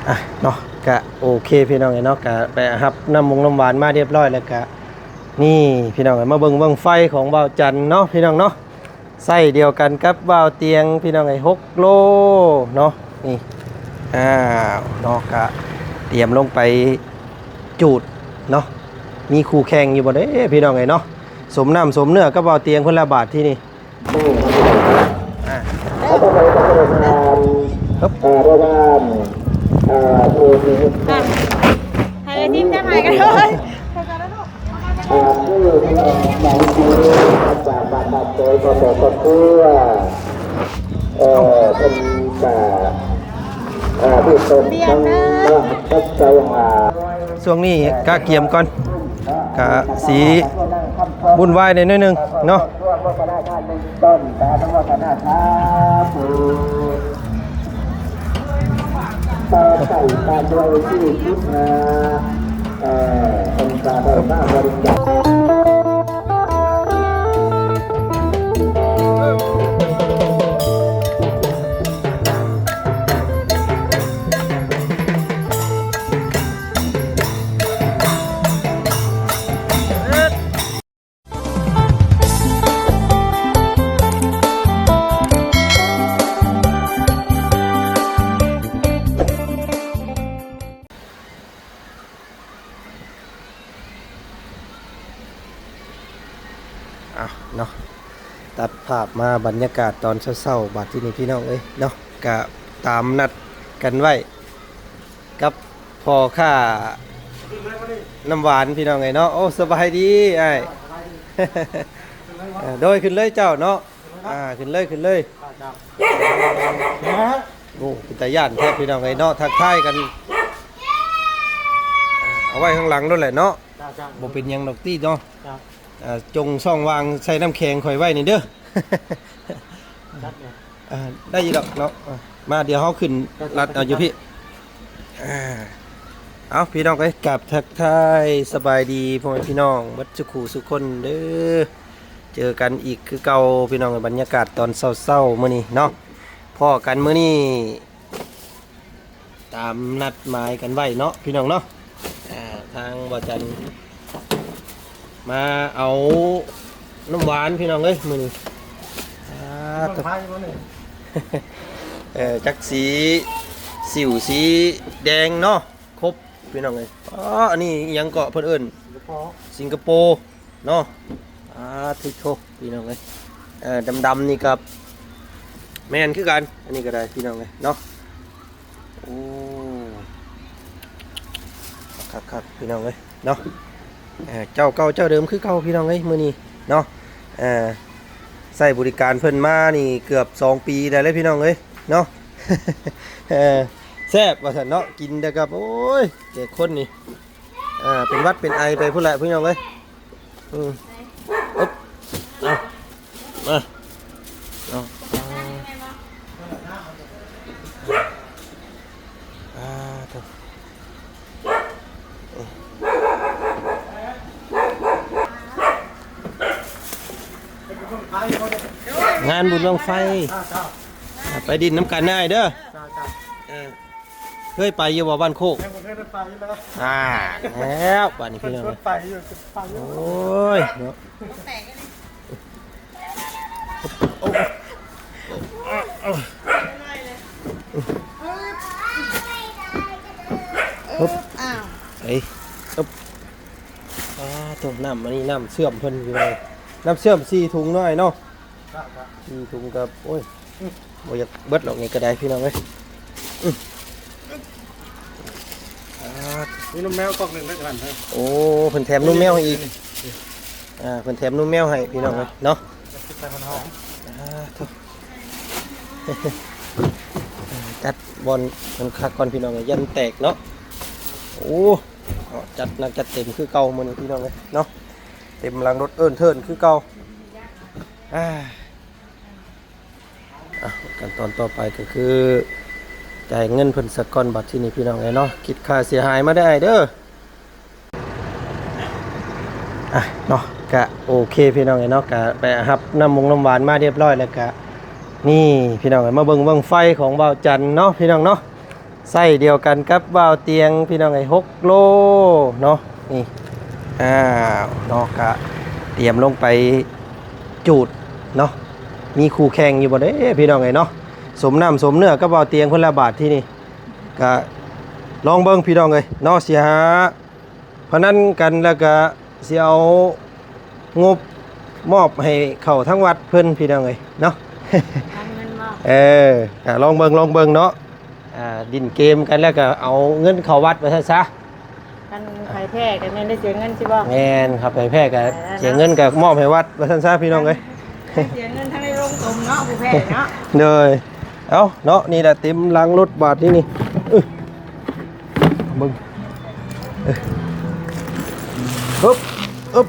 อ่ะเนาะกะโอเคพี่น้องเนาะกะไปรับน้ำหวานมาเรียบร้อยแล้วกะนี่พี่น้องมาเบิ่งไฟของบ่าวจันเนาะพี่น้องเนาะไส้เดียวกันกับบ่าวเตียงพี่น้อง6 โลเนาะนี่อ้าวเนาะกะเตรียมลงไปจูดเนาะมีคู่แข่งอยู่บ่เด้พี่น้องเนาะสมน้ำสมเนื้อกับบ่าวเตียงคนละบาทที่นี่ครับให้เลยทีมจะหายกันเลยช่วงนี้กะเกียมก่อนกะสีบุญวายในนิดนึงเนาะใส่ตาด้วยที่คิดนะองค์การได้มาบริจาคเนาะตัดภาพมาบรรยากาศตอนเช้าๆบาดที่นี่พี่น้องเอ้ยเนาะกะตามนัดกันไว้กับพ่อข้าน้ำหวานพี่น้องไงเนาะโอ้สบายดีไอ้ โดยขึ้นเลยเจ้าเนาะขึ้นเลยโอ้เป็นตาย่านแทบพี่น้องไงเนาะทักทายกันเอาไว้ข้างหลังด้วยแหละเนาะบ่เป็นยังดอกตี้เนาะจงช่องวางใส่น้ำแข็งคอยไว้นี่เด้อ ได้ยีดอกเนาะมาเดี๋ยวเขาขึ้นรัดเอาอยู่พี่เอาพี่น้องไปกลับทักทายสบายดีพ่อแม่พี่น้องวัดสุขุสุคนเด้อเจอกันอีกคือเก่าพี่น้องบรรยากาศตอนเศร้าๆมื้อนี้เนาะพ่อกันมื้อนี้ตามนัดหมายกันไว้เนาะพี่น้องเนาะทางบ่จันมาเอาน้ำหวานพี่น้องเอ้ยมื้อนี้จักสีสิวสีแดงเนาะครบพี่น้องเอ้ยอันนี้ยังเกาะเพิ่นเอิ้นสิงคโปร์เนาะทุกโชคพี่น้องเอ้ยดำๆนี่กับแม่นคือกันอันนี้ก็ได้พี่น้องเอ้ยเนาะโอ้คักๆพี่น้องเอ้ยเนาะเจ้าเก่าเจ้าเดิมคือเก่าพี่น้องเอ้ยมื้อนี้เนาะใส่บริการเพิ่นมานี่เกือบ2 ปีได้เลยพี่น้องเอ้ยเนาะ แซ่บว่าซั่นเนาะกินได้กับโอ้ยเด็กคนนี่เป็นวัดเป็นไอไปพุ่นแหละพี่น้องเอ้ยอุ๊บมาเอางานบุญบังไฟไปดินน้ำกันได้เด้อเคยไปอยู่บ่บ้านโคกแล้วบ้านนี้พี่น้องโอ้ยเนาะปุ๊บไอ้ปุ๊บต้มน้ำอันนี้น้ำเชื่อมเพิ่นอยู่เลยน้ำเชื่อม4 ถุงน้อยเนาะ4 ถุงกับโอ้ยบ่อยากเบิดหรอกนี่ก็ได้พี่น้องเอ้ยนี่นมแมวกล่องหนึ่งได้กันโอ้เพิ่นแถมนุ่มแมวให้อีกเพิ่นแถมนุ่มแมวให้พี่น้องเอ้ยเนาะใส่มันหอมจัดบอลมันคักก่อนพี่น้องเอ้ยยันแตกเนาะโอ้จัดหนักจัดเต็มคือเก่ามื้อนี้พี่น้องเอ้ยเนาะเต็มหลังรถเอิ้นเทินคือเก่าขั้นตอนต่อไปก็คือจ่ายเงินเพิ่นสักก้อนบัตรที่นี่พี่น้องเนาะคิดค่าเสียหายมาได้เด้อเนาะกะโอเคพี่น้องเนาะกะไปรับน้ำหวานมาเรียบร้อยแล้วกะนี่พี่น้องมาเบิ่งไฟของบ่าวจันเนาะพี่น้องเนาะ ไส้เดียวกันกับว่าวเตียงพี่น้องไอ้6 โลเนาะนี่อ้าวเนาะกะเตรียมลงไปจูดเนาะมีคู่แข่งอยู่บ่เด้พี่น้องไอ้เนาะสมน้ำสมเนื้อกับว่าวเตียงคนละบาทที่นี่กะลองเบิ่งพี่น้องเอ้ยเนาะสิหาพนันกันแล้วก็สิเอางบมอบให้เข้าทั้งวัดเพิ่นพี่น้องเอ้ยเนาะ ทำเงินมา ลองเบิ่งเนาะดินเกมกันแล้วก็เอาเงินเข้าวัดไปซะ กันใครแพ้กันเนี่ยได้เสียเงินใช่ป่ะ แม่นครับไปแพ้ก็เสียเงินก็มอบให้วัดไปซะพี่น้องเอ้ย เสียเงินทั้งในโรงตมเนาะผู้แพ้เนาะ เด้อเอาเนาะนี่แหละเต็มหลังรถบาทนี่เบิ่งฮึบ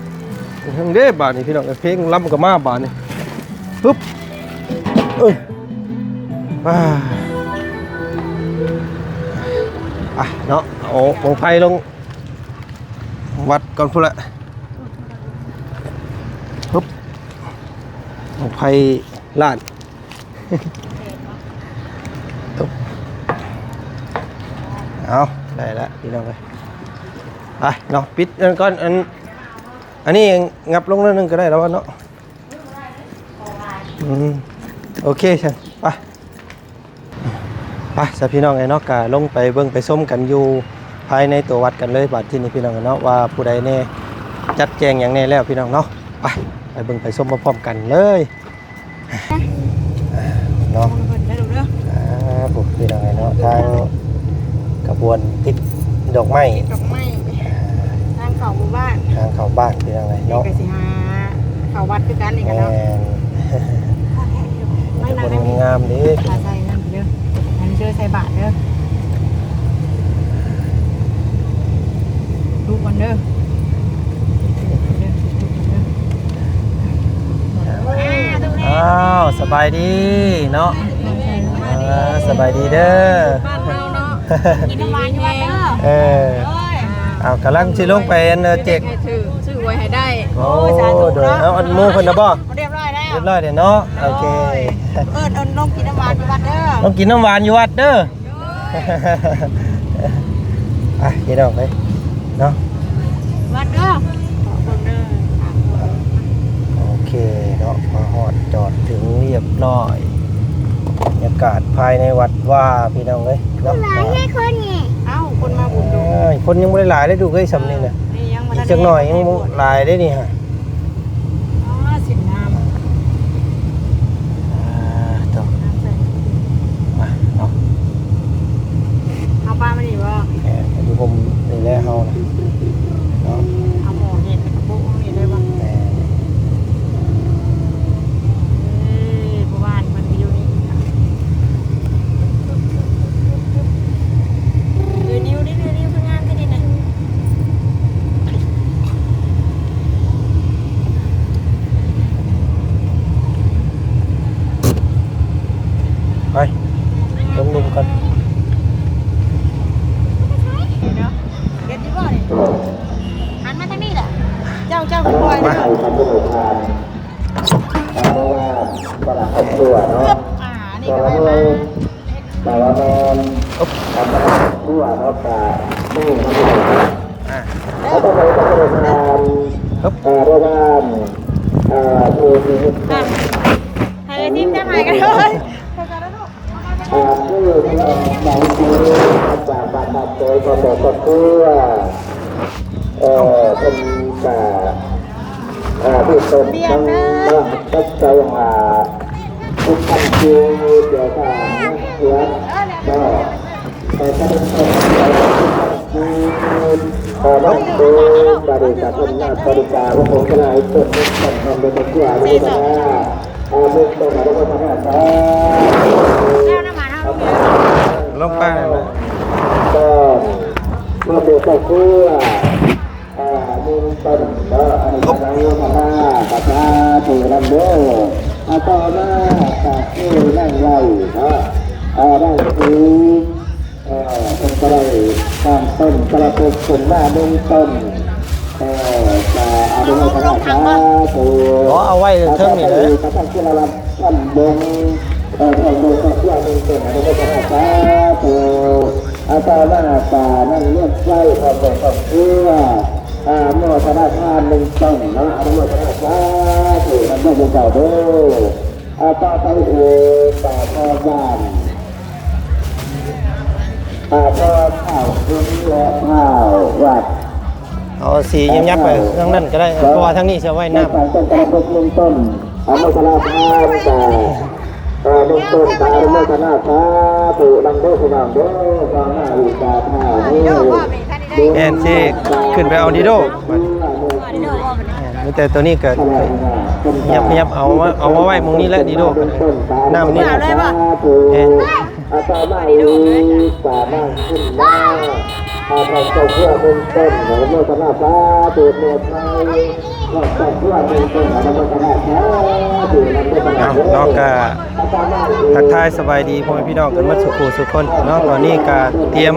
ทางเด้บาทนี่พี่น้องเพลงล้ำกับมาบาทนี่ฮึบเนาะเอาวงไฟลงวัดก่อนพุ่นละฮึบวงไฟล้านเอาได้แล้วพี่น้องเลยไปเนาะปิดอันก่อนอันนี้งับลงนิดนึงก็ได้แล้วเนาะโอเคใช่ไปสพี่น้องไอ้เนาะกะลงไปเบิ่งไปส้มกันอยู่ภายในตัววัดกันเลยบัดที่นี่พี่น้องเนาะว่าผู้ใดแน่จัดแจงอย่างแน่แล้วพี่น้องเนาะไปเบิ่งไปส้มพร้อมๆกันเลยเนาะผมพี่น้องไอ้เนาะทางกระบวนติดดอกไม้ทางเขาหมู่บ้าน ทางเข้าบ้านพี่น้องไอ้เนาะ กสิหาเขาวัดคือกันนี่กันเนาะไม่นาน คนงามดิ ใส่นั่นเด้ออันเชื่อใส่บาทเด้อลูกมันเด้ออ้าวสบายดีเนาะสบายดีเด้อ บ้านเราเนาะกินน้ำหวานอยู่บ้านเด้อเอากำลังสิลงไปเจ๊กซื้อไว้ให้ได้ โอ้โดยเอาอันมูเพิ่นน่ะบ่ เรียบร้อยแล้ว เรียบร้อยเด้อเนาะโอเค น้องกินน้ำหวานอยู่บ้านเด้อ ต้องกินน้ำหวานอยู่วัดเด้อพี่น้องเอ้ยเนาะ วัดเด้อขอบคุณเด้อ โอเคเนาะมาฮอดจอดถึงเรียบร้อยบรรยากาศภายในวัดว่าพี่น้องเอ้ยเนาะ เอ้าคนมาบุญดู คนยังไม่ได้หลายได้ดูเอ้ยสำนี่น่ะอีกจักหน่อยยังหลายได้นี่ฮะ อ๋อสินน้ำ ต่อมาเนาะ เอาปลามาดิบ่ อยู่ผมนี่แหละเฮานะเนาะ เอาหมูเห็ดกระปุกนี่เลยบ่ผู้บ้านมันอยู่นี่นิ้วทำงานกันดินะ ไปลงลุมกัน เด็ดดีบ่เนี่ยหันมาทางนี้แหละเจ้าขึ้นบ่อยนะ ใครทำเป็นทานเพราะว่าตลาดครอบครัวเนาะ นี่ ต ก็ ลาด ว่า เมืองตลาดแมนทำตลาดครอบครัวเนาะแต่นี่มันเป็นเขาต้องไปทำเป็นทานโรงงานผู้ที่ ให้ทีมจะหายกันเลย ผู้ที่บางทีจากบ้านนาโต้ก็บอกก็คือเป็นแต่ผู้ชมทั้งบ้านทัศน์หาทุกท่านคือเดี๋ยวถ้าเสียก็แต่ถ้าเป็นคนบ้านโต้บริษัทอำนาจบริการว่าผมจะไล่ต้นต้นทำเป็นตัวอย่างด้วยนะมุกตัวไหนก็ทำให้ได้ลงไปเลยนะ ก็มาดูก็คือมีต้นก็อันนี้ก็ได้มาหน้ากับหน้าถือลำเด้อต่อหน้ากับที่นั่งไหวนั่งคือต้นก็ได้ตามต้นกระปุกส่วนหน้าหนึ่งต้นจะเอาไปให้คณะช้าตัว เอาไว้เทิงนี่เลย ตั้งที่เราทำบงทำบงก็เพื่อหนึ่งต้นเอาไปให้คณะช้าตัว อาตาหน้าตานั่งเลือกไส้ความเป็นความเชื่อโมทนาทานหนึ่งต้องนะอนุโมทนาสาธุนั่นไม่เป็นเก่าเด้อต่อไปตาพ่อบ้านพ่อข้าวคุ้มและข้าววัด เอาสียับๆไปทางนั้นก็ได้เพราะว่าทางนี้จะไว้น้ำ ต้นตะลุกลุงต้นอนุโมทนาทานแต่ลุงต้นตาอนุโมทนาสาธุลังโดคุณลังโดฟังหน้าอีกาท่านี่ แอนซีขึ้นไปเอาดีโดมีแต่ตัวนี้เกิดยับเอามาไว้มุงนี้แหละดีโดน้ำนี่แอน อาตามาอีสามาขึ้นมาอาตาเจ้าเพื่อเป็นต้นอนุโมทนาสาธุเมตไทยก็เจ้าเพื่อเป็นต้นอนุโมทนาสาธุอนุโมทนา น้องก็ทักทายสบายดีพ่อแม่พี่น้องกันหมดสุขสุขคนเนาะตอนนี้ก็เตรียม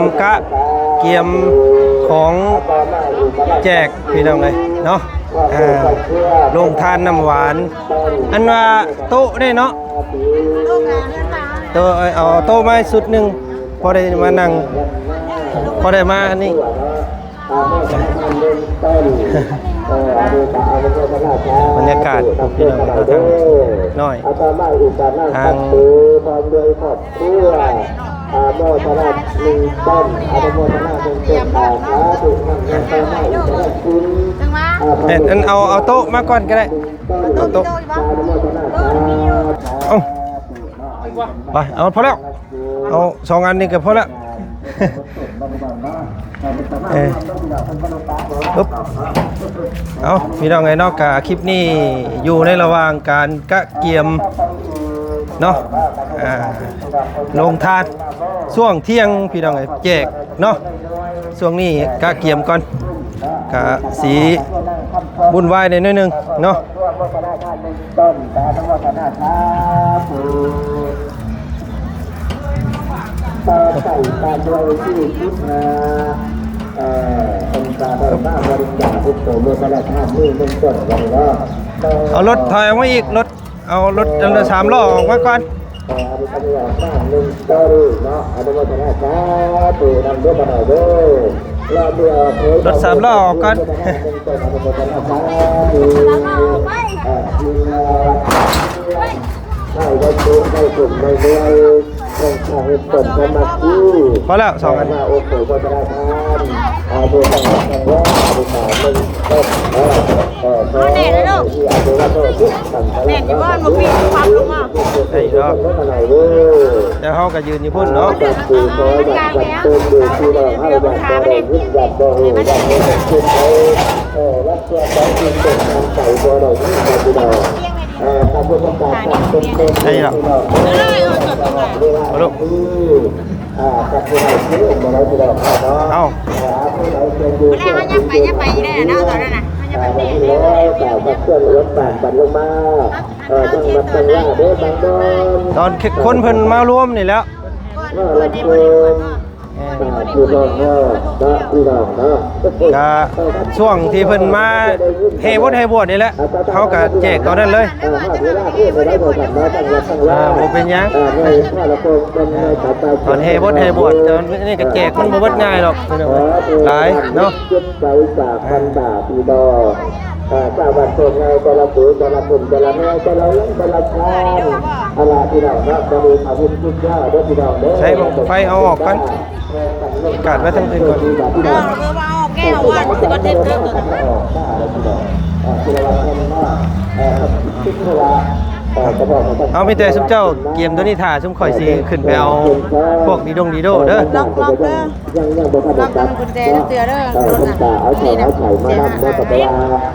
เกียมของแจกพี่น้องเลยเนาะโรงทานน้ำหวานอันว่าโต๊ะได้เนาะโต๊ะเอาโต๊ะไม้สุดหนึ่งพอได้มานั่งพอได้มาอันนี้บรรยากาศพี่น้องก็ทางน้อยทาง โมทนาหนึ่งต้นอนุโมทนาเป็นต้นสาธุนั่งยังไปไม่ได้คุณ จังหวะ อันเอาโต๊ะมาก่อนก็ได้เอาโต๊ะไปเอาพอแล้วเอา2 อันนี้ก็พอแล้วปุ๊บเอาพี่น้องไงเนาะกะคลิปนี้อยู่ในระหว่างการกะเกียมเนาะลงทานช่วงเที่ยงพี่น้องไงแจกเนาะช่วงนี้กะเกียมก่อนกะสีบุญวายในนิดนึงเนาะใส่ตาด้วยที่คิดมาองค์การบ้านบริจาคทุกโสมพระธาตุนี่เป็นต้นวันละ เอารถถอยออกมาอีกเอารถอันละ3 ล้อออกมาก่อนรถ3 ล้อออกก่อนพอแล้ว2 อันแน่เลยลูกแม่ที่บ้านมาพี่ความรู้มา ได้เนาะเดี๋ยวเขาก็ยืนอยู่พุ่นเนาะได้หรอเอาลูกเอา แม่มันยังไปได้นะตอนนั้นน่ะมันยังไปเด็กตอนคนเพิ่นมารวมนี่แล้วก็ช่วงที่เพิ่นมาเฮบดเฮบวดนี่แหละเขาก็แจกตอนนั้นเลยบ่เป็นหยังตอนเฮบดเฮบวดตอนนี้ก็แจกมันบ่เบิดง่ายหรอกหลายเนาะสาบันโตไงแต่ละปุ๋ยแต่ละปุ่มแต่ละแม่แต่ละล้มแต่ละชาอะไรที่เราครับจะมีอาวุธทุกอย่างด้วยที่เราใช้ไฟเอาออกกันกาดไว้ทั้งคืนก่อนแก้วว่าก็เต็มเรื่องเอามีแต่ซุมเจ้าเกียมตัวนี้ถ่าซุมข่อยสิขึ้นไปเอาพวกดีโดเด้อล็อกเด้อล็อกกุญแจเตือเด้อนี่นะ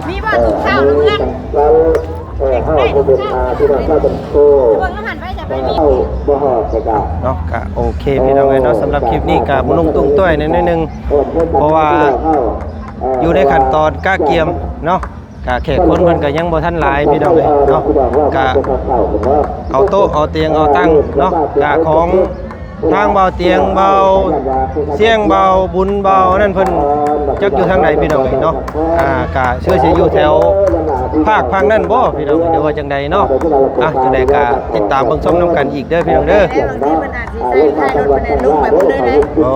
มีบ้านถูกข้าวเพื่อนเข้าโควิดที่เราเข้าเป็นโคเข้าบ่หอดกะเนาะก็โอเคพี่น้องเอ้ยเนาะสำหรับคลิปนี้ก็บ่ลงตุ้งต้วยนิดนึงเพราะว่าอยู่ในขั้นตอนกะเกียมเนาะกะแขกคนเพิ่นก็ยังบ่ทันหลายพี่น้องเอ้ยเนาะกะเอาโต๊ะเอาเตียงเอาตั้งเนาะกะของ ทางเบาเตียงเบาเสียงเบาบุญเบานั่นเพิ่นจักอยู่ทางไหนพี่น้องเอ้ยเนาะกะเชื่อสิอยู่แถวภาคพังนั่นบ่พี่น้องเดี๋ยวว่าจังใดเนาะจังใดกะติดตามเบิ่งชมนํกันอีกเด้อพี่น้องเด้อ แล้วบางทีมันอาจสิใส่ท้ายรถมันลงไปบนเด้อเลย อ๋อ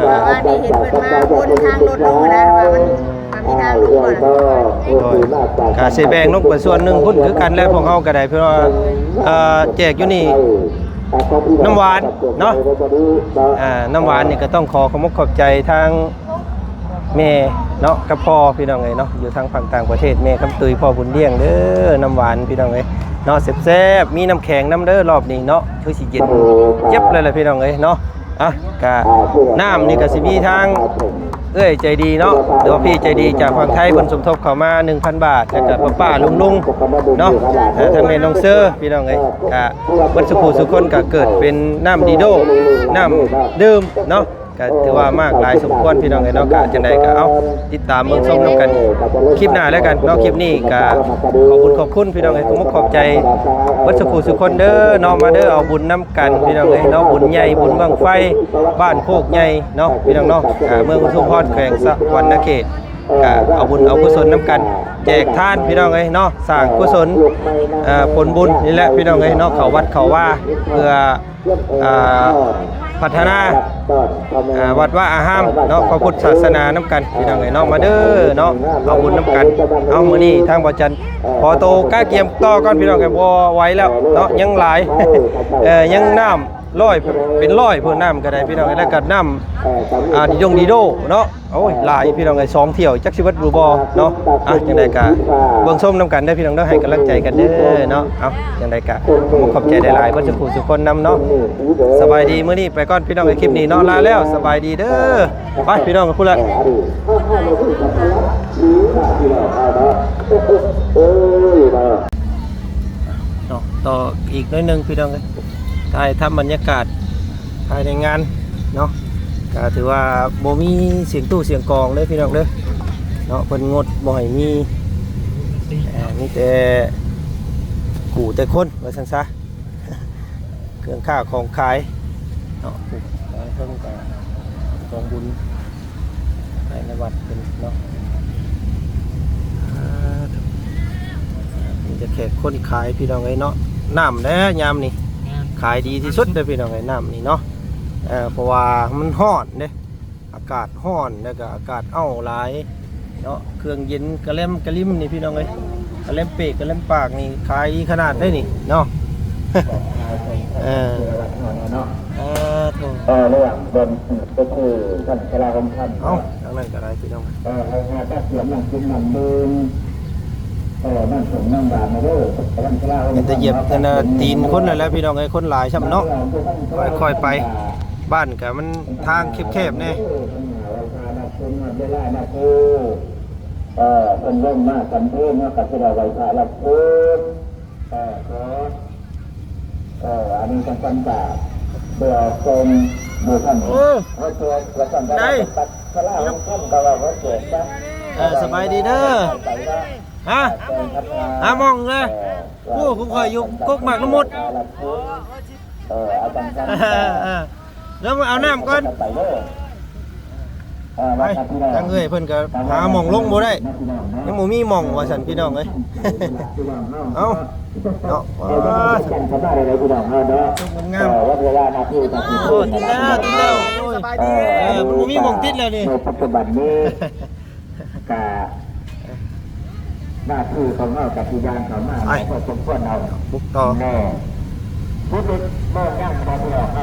ว่านี่เห็นเพิ่นมาบนทางรถลงนะว่ามันมีทางลงบ่ล่ะ โดยกะสิแบ่งลงไปส่วนหนึงพุ่นคือกันแล้วพวกเฮาก็ได้เพื่อว่าแจกอยู่นี่น้ำหวานเนาะน้ำหวานนี่ก็ต้องขอขอบคุณขอบใจทางแม่เนาะกับพ่อพี่น้องเอ้ยเนาะอยู่ทางฝั่งต่างประเทศแม่คำตุยพ่อบุญเลี้ยงเด้อน้ำหวานพี่น้องเอ้ยเนาะแซ่บๆมีน้ำแข็งน้ำเด้อรอบนี้เนาะคือสิเย็นเย็บเลยแหละพี่น้องเอ้ยเนาะกะน้ำนี่ก็สิมีทางใจดีเนาะหรือว่าพี่ใจดีจากฝั่งไทยเพิ่นสมทบเข้ามา 1,000 บาทแล้วก็ป้าลุงเนาะทางแม่น้องเซอร์พี่น้องเอ้ยกะวัดสุขสุคนก็เกิดเป็นน้ำดีโดน้ำดื่มเนาะก็ถือว่ามากหลายสมควรพี่น้องเอ้ยเนาะก็จังได๋ก็เอาติดตามเบิ่งชมนํกันคลิปหน้าแล้วกันเนาะคลิปนี้ก็ขอบคุณพี่น้องเอ้ยขอบใจวัดสุขสุคนเด้อเนาะมาเด้อเอาบุญนํกันพี่น้องเอ้ยเนาะบุญใหญ่บุญบั้งไฟบ้านโคกใหญ่เนาะพี่น้องเนาะเมืองอุทุมพรแขวงสะวรรณเขตก็เอาบุญเอากุศลนํกันแจกทานพี่น้องเอ้ยเนาะสร้างกุศลผลบุญนี่แหละพี่น้องเอ้ยเนาะเข้าวัดเข้าว่าเพื่อพัฒนาวัดว่าอาหามเนาะพระพุทธศาสนาน้ำกันพี่น้องเอ้ยเนาะมาเด้อเนาะเอาบุญน้ำกันเอามื้อนี้ทางบ่จันพอโตก้าเกียมต่อก่อนพี่น้องเอ้ยบ่ไหวแล้วเนาะยังหลาย ยังน้ำร้อยเป็นร้อยเพิ่นน้ำก็ได้พี่น้องเอ้ยแล้วก็น้ำดีโดเนาะโอ้ยหลายพี่น้องเอ้ย2เที่ยวจักสิเบิดรู้บ่เนาะจังได๋ก็เบิ่งส้มน้ำกันเด้อพี่น้องเด้อให้กำลังใจกันเด้อเนาะเอาจังได๋ก็ขอบใจหลายๆเพิ่นสุขสุคนนำเนาะสบายดีมื้อนี้ไปก่อนพี่น้องเอ้ยคลิปนี้เนาะลาแล้วสบายดีเด้อไปพี่น้องคุณละเนาะต่ออีกหน่อยนึงพี่น้องเอ้ยถ่ายทำบรรยากาศภายในงานเนาะก็ถือว่าบ่มีเสียงตู้เสียงกลองเลยพี่น้องเด้อเนาะเพิ่นงดบ่ให้มีแต่กูแต่คนว่าซั่นซะเครื่องค้าของขายเนาะเพิ่นก็กองบุญในวัดเพิ่นเนาะมีแต่แขกคนขายพี่น้องเอ้ยเนาะน้ำแน่ยามนี่ขายดีที่สุดเลยพี่น้องไอ้น้ำนี่เนาะเพราะว่ามันร้อนเด้อากาศร้อนแล้วก็อากาศหลายเนาะเครื่องเย็นกระเล่มกระลิ่มนี่พี่น้องเอ้ยกระเล่มเปกกระเล่มปากนี่ขายขนาดได้นี่เนาะถูกเรื่องบนก็คือท่านชราของท่านทางนั้นก็ได้พี่น้องถ้าเสียงอย่างคุณมันมือนั่นส่งนั่งด่ามาด้วยท่านชราเป็นตะเหยียบตีนคนแล้วพี่น้องไอ้คนหลายช่ำเนาะค่อยๆไปบ้านกับมันทางแคบๆเนี่ยเป็นเรื่องมากกันเพื่อนเมื่อกับที่เราไว้พาลับเพื่อนอันนี้กันกันตาเบื่อคมบูท่านตัวกระสันได้กระลาของท่านกระลาของเกิดนะสบายดีเด้อมองเลยโอ้ผมคอยอยู่กกหมากน้ำมดแล้วมาเอาน้ำก่อนไปทางเอ้ยเพิ่นก็หาหม่องลงบ่ได้ยังบ่มีหม่องว่าซั่นพี่น้องเอ้ยเอาเนาะว้างามโอ้ติดแล้วสบายดีมันบ่มีหม่องติดแล้วนี่ปัจจุบันนี้กะหน้าที่ของเรากับที่ยานเขามาพอสมควรเราบุกต่อแน่พูดเลยบ่ย่างบ่หลอกเอ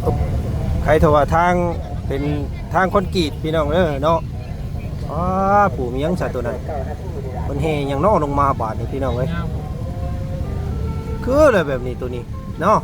าใครโทรว่าทางเป็นทางคอนกรีตพี่น้องเนาะผู้มียังสัตว์ตัวนั้นมันเฮยังนอกลงมาบาดนี่พี่น้องเอ้ยคืออะไรแบบนี้ตัวนี้เนาะ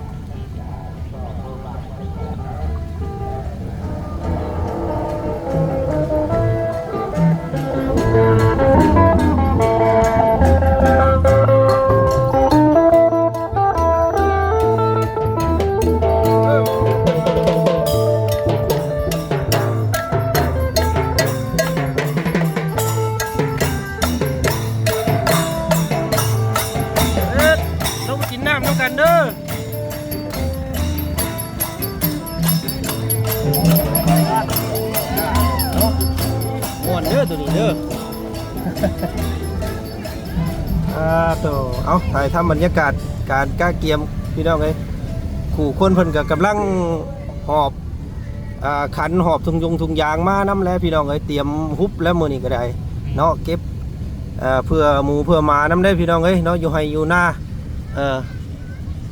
ำกันเด้อม่วนเด้อตัวนี้เด้อ ตัวเอาถ่ายทำบรรยากาศการก้าเกียมพี่น้องเลยขู่คนเพิ่นกับกำลังหอบขันหอบทุงยางมาน้ำแล้วพี่น้องเลยเตรียมฮุบแล้วมือนี้ก็ได้เนาะเก็บเพื่อหมูเพื่อหมาน้ำได้พี่น้องเลยเนาะอยู่ให้อยู่หน้า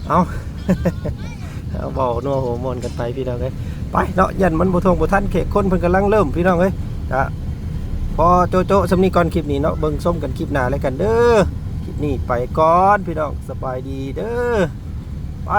เอา เอาบอกนัวหัวมนกันไปพี่น้องเลยไปเนาะยันมันบุทงบุทันเขกคนเพิ่นกำลังเริ่มพี่น้องเลยพอโจสำนีก่อนคลิปนี้เนาะเบิ่งส้มกันคลิปหน้าแล้วกันเด้อคลิปนี้ไปก่อนพี่น้องสบายดีเด้อไป